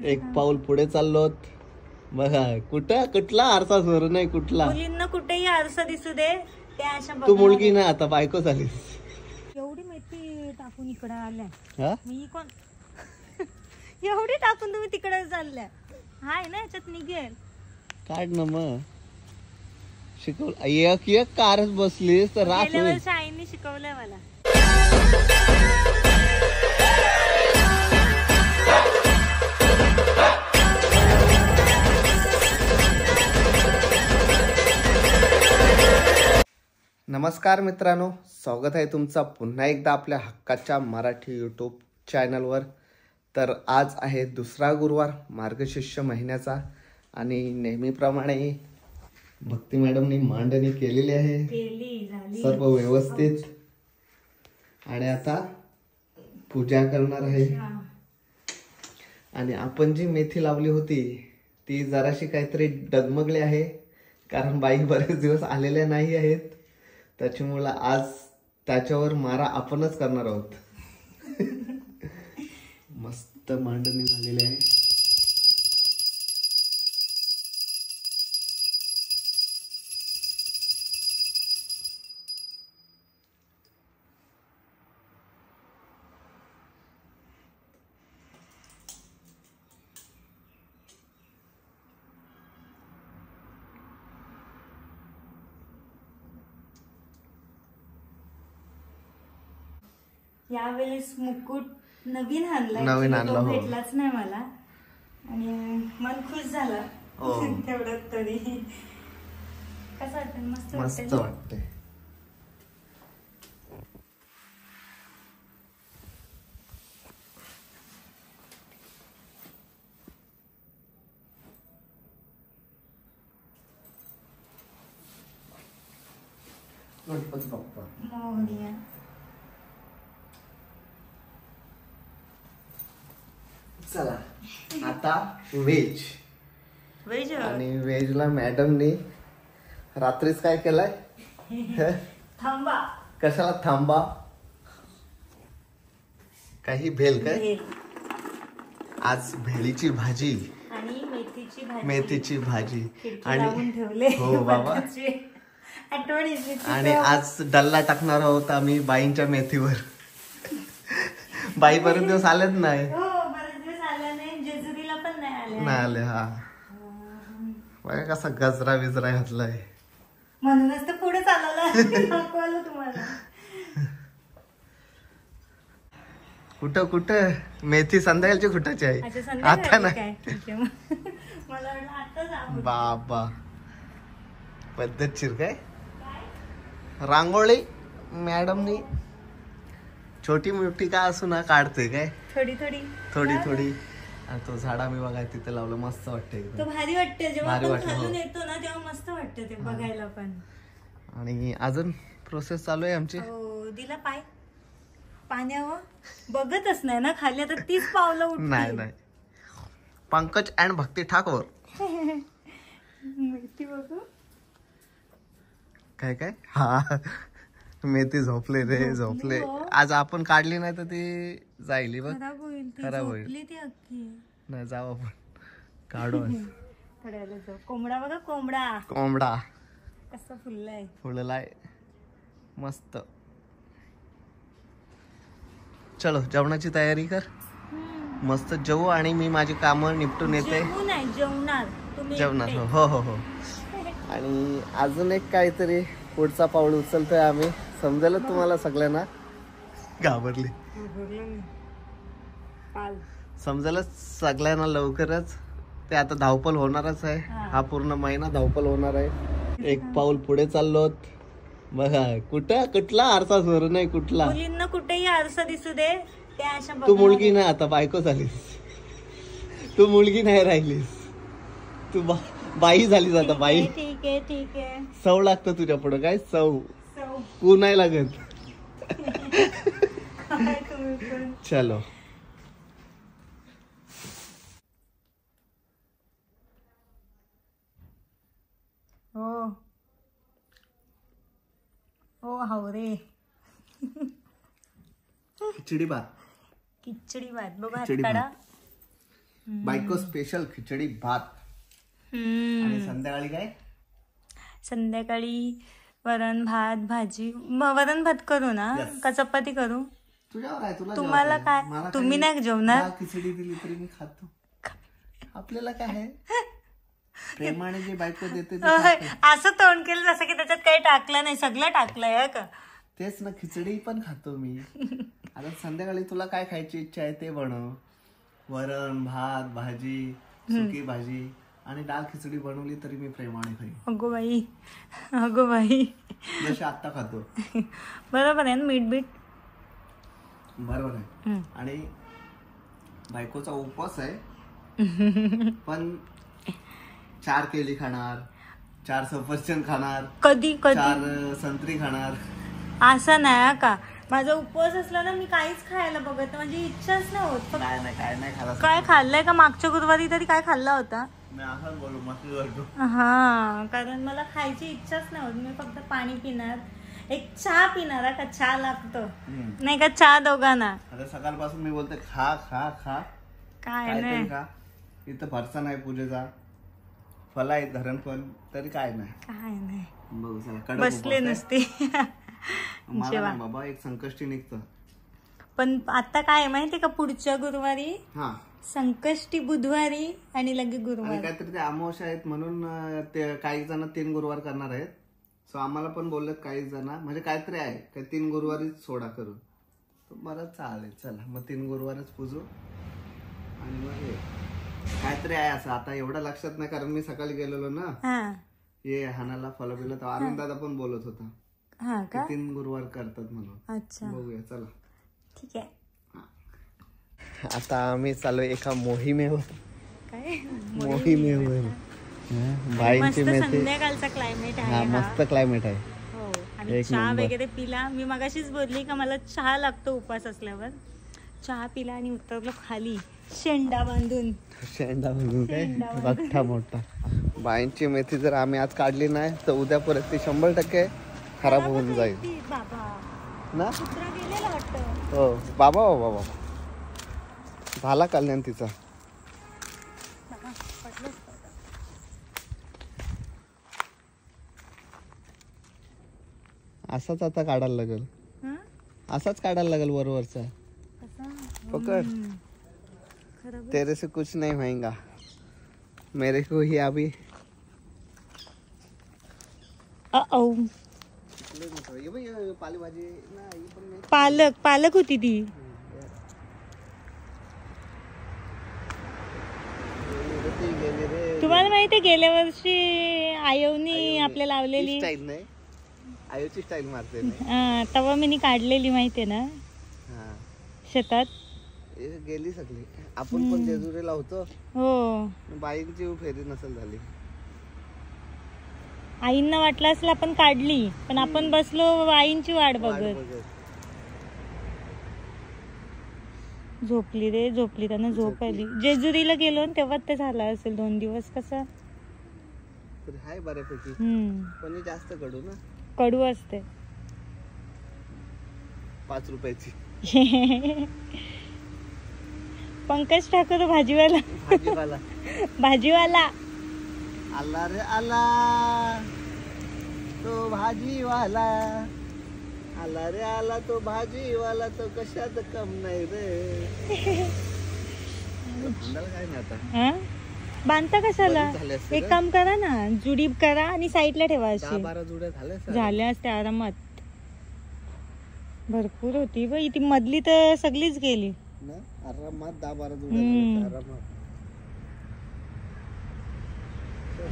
एक पाऊल पुढे चाललोत बघा. कुठं कुठला आरसा स्वर नाही कुठला. मुलींना कुठेही आरसा दिसू दे त्या अशा. तू मुलगी नाही आता बायको झालीस. एवढी मेथी टाकून इकडे आल्या. हा मी कोण एवढी टाकून तुम्ही तिकडे चालल्या. हाय ना याच्यात निघेल. काढ ना मग. शिकवलं एक एक कारच बसलीस तर रात गेल्या होईल. वर्षी आईने शिकवलंय मला. नमस्कार मित्रांनो, स्वागत आहे तुमचा पुन्हा एकदा आपल्या हक्काच्या मराठी यूट्यूब चॅनलवर. तर आज आहे दुसरा गुरुवार मार्गशीर्ष महिन्याचा आणि नेहमीप्रमाणे भक्ती मॅडमनी मांडणी केलेली आहे. सर्व व्यवस्थित. आणि आता पूजा करणार आहे. आणि आपण जी मेथी लावली होती ती जराशी काहीतरी डगमगली आहे, कारण बाई बरेच दिवस आलेल्या नाही आहेत. त्याच्यामुळे आज त्याच्यावर मारा आपणच करणार आहोत. मस्त मांडणी झालेली आहे. यावेळेस मुकुट नवीन आणला. नवीन आणला, हो. भेटलाच नाही मला आणि मन खुश झालं. हो. तेवढ्यात तरी कसं वाटतं? मस्त मस्त वाटते. गणपती बाप्पा मोरया. चला आता व्हेज. व्हेज आणि व्हेजला मॅडमनी रात्रीच काय केलंय? थांबा. कशाला थांबा? काही भेल काय? भेल. आज भेळीची भाजी आणि मेथीची भाजी. मेथीची भाजी आणि लावून ठेवले. हो बाबा. आठवण येते. आणि आज डल्ला टाकणार आहोत आम्ही बाईंच्या मेथीवर. बाई बरेच दिवस आलेच नाही. हो, बरेच दिवस आल्या नाही. जेजुरीला पण नाही आले. हा बघा कसा गजरा बिजरा घातलाय. म्हणूनच तर पुढे चालवलं दाखवलं तुम्हाला. कुठं कुठं मेथी संध्याकाळची कुठाची आहे, आता नाही. मला वाटलं आता जाऊ. बाबा पद्धतशीर काय रांगोळी मॅडमनी छोटी मोठी का असू ना काढते काय, थोडी थोडी थोडी थोडी. आणि तो झाडा मी बघा तिथे लावलं, मस्त वाटते तो एकदम. भारी वाटते जेव्हा भारी आपण वाटतं, खालून हो. येतो ना तेव्हा मस्त वाटतं ते बघायला पण. आणि अजून प्रोसेस चालू आहे आमची. हो, दिला पाय पाण्यावर बघतच नाही ना खाली. आता 30 पावलं उठली. नाही पंकज अँड भक्ती ठाकोर. मेथी बघू काय काय. हा मेथी झोपले रे झोपले. आज आपण काढली नाही तर ती जाईल बघ. खराब होईल. खराब होईल. ती अख्खी. नाही जाऊ आपण काढू. थोड्या वेळेला जाऊ. कोंबडा बघा कोंबडा कोंबडा कसा फुललाय. फुललाय मस्त. चलो जेवणाची तयारी कर. मस्त जेवू आणि मी माझी कामं निपटून येते. जेवणार. हो हो हो. आणि अजून एक काहीतरी पुढचा पाऊल उचलतोय आम्ही. समजेल तुम्हाला सगळ्यांना. घाबरली. समजेलच सगळ्यांना लवकरच. ते आता धावपल होणारच आहे. हा पूर्ण महिना धावपल होणार आहे. एक पाऊल पुढे चाललोत बघा. कुठं कुठला आरसा स्वर नाही कुठला. मुलींना कुठेही आरसा दिसू दे त्या अशा. तू मुलगी नाही आता बायको झालीस. तू मुलगी नाही राहिलीस. तू बाई झालीस आता बाई. ठीक आहे ठीक आहे. सव लागतं तुझ्या पुढं. काय सव तू नाही लागत. चलो हो हो हावरे. खिचडी भात. खिचडी भात बघा. खिचडी काढा. भात. बायको स्पेशल खिचडी भात. आणि संध्याकाळी काय? संध्याकाळी वरण भात भाजी. वरण भात करू ना का चपाती करू? तुझ्यावर आहे, तुला तुम्हाला काय? तुम्ही नाही जेवणार? खिचडी दिली तरी मी खातो. आपल्याला काय आहे, प्रेमाने जे बायको देते असं तोंड केलं जसं की त्याच्यात काही टाकलं नाही, सगळं टाकलंय का? तेच ना, खिचडी पण खातो मी. आता संध्याकाळी तुला काय खायची इच्छा आहे ते बनव. वरण भात भाजी, सुकी भाजी आणि डाळ खिचडी बनवली तरी मी प्रेमाने खाईन. अगो बाई जशी आता खातो. बरोबर आहे ना, मीठ बीठ बरोबर आहे. आणि बायकोचा उपवास आहे पण 4 केळी खाणार, 4 सफरचंद खाणार, कधी 4 संत्री खाणार. असं नाही का, माझा उपवास असला ना मी काहीच खायला बघत, म्हणजे इच्छाच नाही होत. काय नाही खाल्लं. काय खाल्लंय का मागच्या गुरुवारी तरी काय खाल्ला होता? मी असंच बोलू मस्ती करतो. हा, कारण मला खायची इच्छाच नाही होत. मी फक्त पाणी पिणार, एक चहा पिणार. का चहा लागतो नाही का चहा दोघांना? आता सकाळपासून मी बोलते खा खा खा, काय नाही खा. इथं फरसा नाही पूजेचा, फल आहे धरण फल, तरी काय नाही. बघू चला, बसले नसते. मला नाही बाबा, एक संकष्टी निघतं. पण आता काय माहितीये का, पुढच्या गुरुवारी हा संकष्टी बुधवारी आणि लगे गुरुवारी काहीतरी ते अमावस्या आहेत म्हणून ते काही जण 3 गुरुवार करणार आहेत. सो आम्हाला पण बोललेत काही जण, म्हणजे काहीतरी आहे काय 3 गुरुवारीच सोडा करू. बरं चालेल, चला मग 3 गुरुवारच पूजू. आणि मग काहीतरी आहे असं, आता एवढं लक्षात नाही कारण मी सकाळी गेलेलो ना हे हानाला फल बिल, तर अरुण दादा पण बोलत होता 3 गुरुवार करतात म्हणून. अच्छा, बघूया चला, ठीक आहे. आता आम्ही चालू एका मोहिमेवर. काय मोहिमेवर बाईंची मेथी. संध्याकाळचा क्लायमेट आहे, मस्त क्लायमेट आहे. हो, आणि चहा वगैरे पिला. मी मगाशीच बोलली का मला चहा लागतो उपवास असल्यावर. चहा पिला आणि उतरलो खाली शेंडा बांधून काय मोठा मोठा. बाईंची मेथी जर आम्ही आज काढली नाही तर उद्या परत ती 100% खराब होऊन जाईल ना. हो बाबा झाला कल्याण तिचा. असाच आता काढायला लागेल, असाच काढायला लागेल वरवरचा. पकड, तेरे से कुछ नहीं होएगा, मेरे को ही अभी. पालक होती ती. तुम्हाला माहिती गेल्या वर्षी आयोनी आपल्याला लावलेली स्टाईल नाही, आयोची स्टाईल मारते. तेव्हा मी काढलेली माहितीये ना शेतात. गेली सगळी. आपण पण जेजुरीला होतो. हो, बाईंची फेरी नसेल झाली. आईंना वाटलं असेल आपण काढली, पण आपण बसलो आईंची वाट बघत. झोपली त्यांना झोप आली. जेजुरीला गेलो तेव्हा ते झालं असेल 2 दिवस. कसं हाय बऱ्यापैकी, पण जास्त कडू ना, कडू असते. 5 रुपयाची. पंकज ठाकूर भाजीवाला आला रे आला तो भाजीवाला, आला रे आला तो भाजीवाला, तो कशात कम नाही रे. काय नाही आता बांधता कशाला? एक काम करा ना, जुडी करा आणि साईडला ठेवा. 10-12 जुड्या झाल्या असत्या आरामात. भरपूर होती बाई ती मधली, तर सगळीच गेली ना आरामात. 10-12 जुड्या आरामात.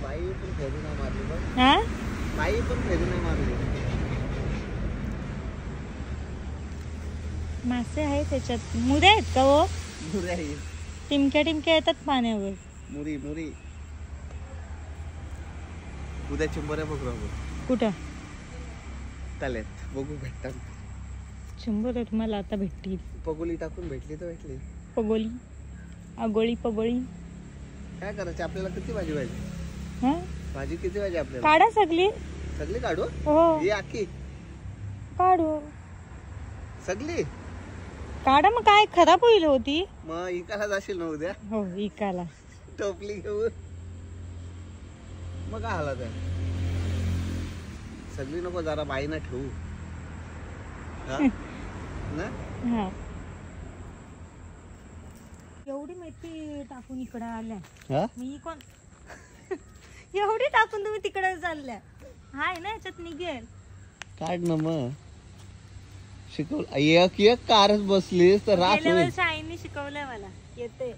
बाई पण फेरी नाही मारली. बाई पण फेरी नाही मारली. मासे आहेत त्याच्यात. मुरे आहेत का हो? मुरे आहेत, टिमक्या येतात पाण्यावर. मुरी उद्या चिंबोऱ्या बघू आपण. कुठं? तल्यात बघू भेटतात. चिंबोऱ्या तुम्हाला आता भेटतील. पगोली टाकून भेटली तर भेटली. पगोली काय करायचं आपल्याला? किती भाजी पाहिजे? भाजी किती पाहिजे आपल्याला? काढा सगळी काढू. हो, ही आखी काढू सगळी. काढा मग, काय खराब होईल होती. मग इकाला जाशील ना उद्या. हो इकाला टोपली घेऊन मग काय आला त्या सगळी नको जरा बाईना ठेवू. हा एवढी मेथी टाकून इकडे आल्या. मी कोण एवढी टाकून तुम्ही तिकडे चालल्या. हाय ना याच्यात निघेल. काढ ना मग. शिकवलं एक एक कारच बसलीस तर रात गेल्या वर्षी आईने शिकवलंय मला. येते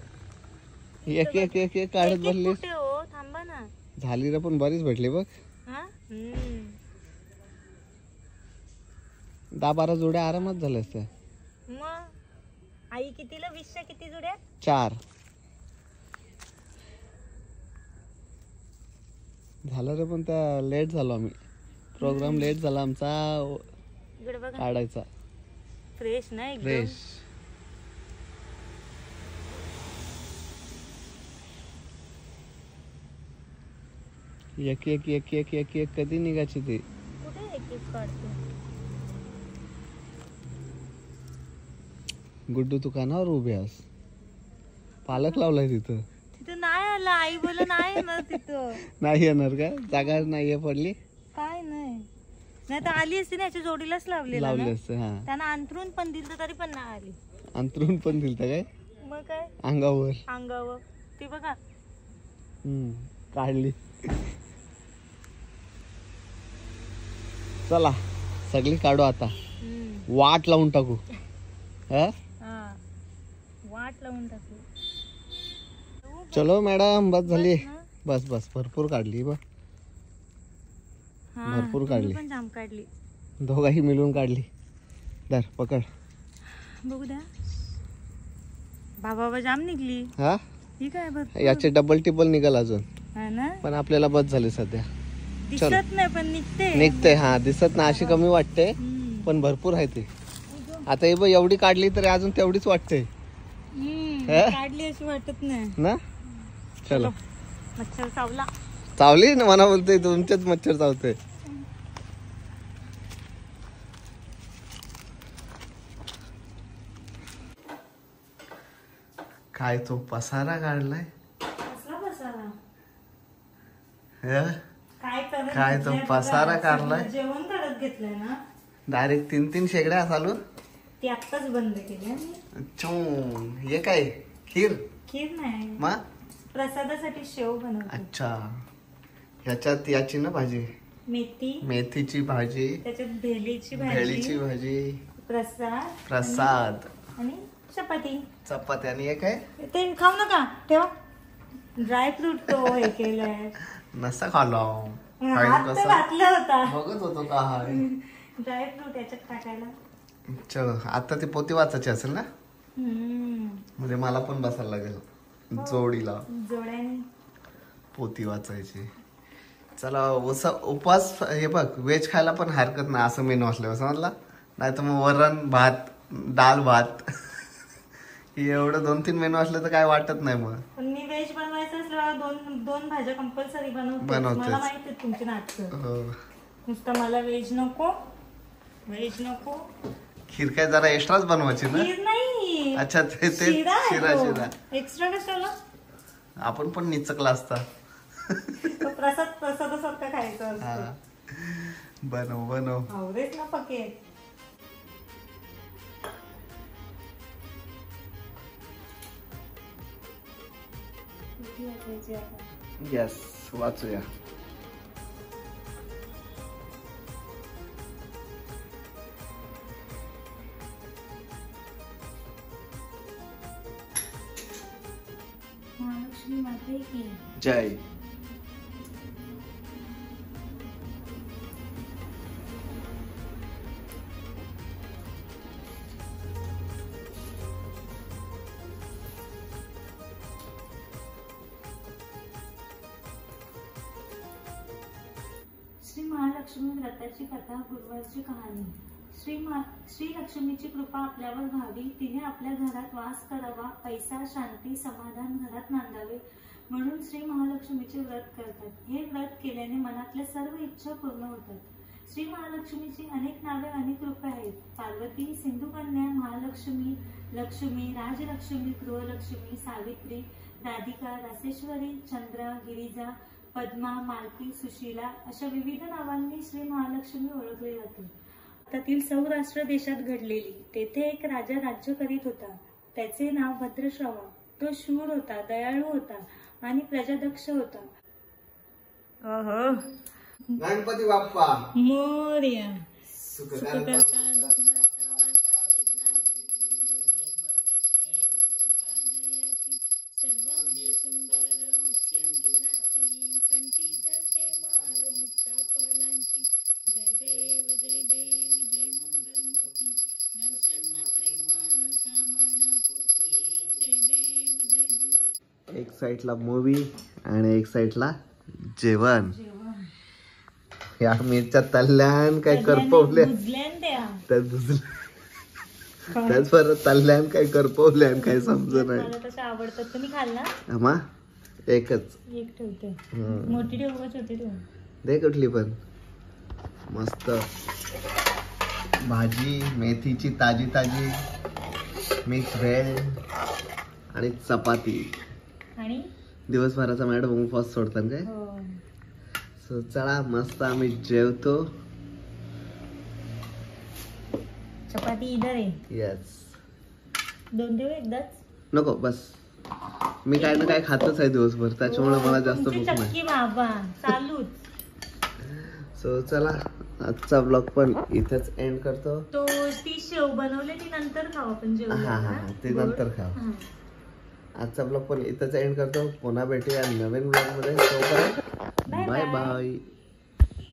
एक एक एक एक काढत बसलीस. हो थांबा ना. झाली रे पण बरीच भेटली बघ. 10-12 जोड्या आरामात झाल्या असत्या. मग आई कितीला 20च्या किती जोड्या. 4 झालं रे पण त्या लेट झालो आम्ही. प्रोग्राम लेट झाला आमचा काढायचा. फ्रेश नाही फ्रेश. एक एक एक एक एक एक कधी निघायची ती. कुठे एक एक काढतो. गुड्डू तू कानावर उभे आहेस. पालक लावलाय तिथं. तिथं नाही आला. आई बोल नाही येणार तिथं. नाही येणार का. जागा नाहीये पडली. काय नाही नाही तर आली असती ना. याच्या जोडीलाच लावली असते. हा त्यांना अंतरून पण दिलं तरी पण नाही आली. अंतरून पण दिलं काय. मग काय अंगावर ती बघा. काढली. चला सगळी काढू आता. वाट लावून टाकू. वाट लावून टाकू. चलो मॅडम बस झाली. बस बस भरपूर काढली बघ. भरपूर काढली. पण जाम काढली. दोघाही मिळून काढली. धर पकड. बघू द्या. बाबा जाम निघली. हा ही काय भरपूर. याचे डबल टिबल निघाल अजून. हा ना. पण आपल्याला बस झाली सध्या. दिसत नाही पण निघते. हा दिसत नाही अशी कमी वाटते पण भरपूर आहे ते. आता हे बघ एवढी काढली तरी अजून तेवढीच वाटते. काढली अशी वाटत नाही ना. चलो मच्छर चावला. चावली ना. मला बोलते तुमच्याच मच्छर चावते. काय तो पसारा काढलाय. काय तो पसारा काढलाय. जेवण करत घेतलंय ना. डायरेक्ट 3-3 शेगड्या चालू. ती आत्ताच बंद केली. हे काय खीर नाही मग प्रसादासाठी शेव बनवते. अच्छा. ह्याच्यात याची ना भाजी. मेथीची भाजी. त्याच्यात भेळीची भाजी. प्रसाद आणि चपाती आणि एक आहे ते खाऊ नका. ठेवा. ड्रायफ्रूट तो हे केलंय. नसा खालो. घातला होता. बघत होतो काय ड्रायफ्रूट याच्यात टाकायला. चलो आता ती पोती वाचायची असेल ना. म्हणजे मला पण बसायला लागेल जोड्याने पोती वाचायची. चला उपास हे बघ व्हेज खायला पण हरकत नाही असं मेनू असल्यावर समजला. नाही तर मग वरण भात डाळ भात एवढं 2-3 मेनू असले तर काय वाटत नाही. मग मी व्हेज बनवायचं असल्यावर दोन भाज्या कंपल्सरी बनवते. मला माहिती आहे तुमची नाटकं. नुसतं मला व्हेज नको. खीर काय जरा एक्स्ट्राच बनवायची ना. नाही. अच्छा ते शिरा एक्स्ट्रा कशाला. आपण पण निचकला असता. प्रसादासारखं खायचं असतं. बनव आवडेल ना पके. यस वाचूया. महालक्ष्मी माते की जय. श्री महालक्ष्मी व्रताची कथा. गुरुवारची कहाणी. श्री लक्ष्मीची कृपा आपल्यावर व्हावी. तिने आपल्या घरात वास करावा. पैसा शांती समाधान घरात नांदावे म्हणून श्री महालक्ष्मीचे व्रत करतात. हे व्रत केल्याने मनातल्या सर्व इच्छा पूर्ण होतात. श्री महालक्ष्मीची अनेक नावे, अनेक रूपे आहेत. पार्वती, सिंधुकन्या, महालक्ष्मी, लक्ष्मी, राजलक्ष्मी, गृहलक्ष्मी, सावित्री, राधिका, रासेश्वरी, चंद्रा, गिरिजा, पद्मा, मालती, सुशीला अशा विविध नावांनी श्री महालक्ष्मी ओळखली जाते. भारतातील सौराष्ट्र देशात घडलेली. तेथे एक राजा राज्य करीत होता. त्याचे नाव भद्रश्रवा. तो शूर होता, दयाळू होता आणि प्रजादक्ष होता. गणपती बाप्पा मोरया. एक साइडला मूवी आणि एक साइडला जेवण. या मिरच्या तल्ल्यान काय करपवल्या, त्यात परत तल्ल्यान काय करपवल्यान काय समज नाही. आवडतात तुम्ही खाल ना मा एकच एक ठेवते, मोठी ठेवू का छोटी ठेवू? दे कुठली पण. मस्त भाजी, मेथीची ताजी ताजी, मिक्स व्हेज आणि चपाती. आणि दिवसभराचा मॅडम उपवास सोडतात काय? सो चला मस्त आम्ही जेवतो. चपाती इधर आहे. यस. दोन देऊ एकदाच? नको बस, मी काय ना काय खातच आहे दिवसभर, त्याच्यामुळे मला जास्त भूक नाही. बाबा चालूच. सो चला आजचा ब्लॉग पण इथेच एंड करतो. तो ती शेव बनवले ती नंतर खाऊ आपण जेवण. हा ते नंतर खाऊ. आजचा ब्लॉग पण इथेच एंड करतो. पुन्हा भेटूया नवीन ब्लॉग मध्ये. Bye bye.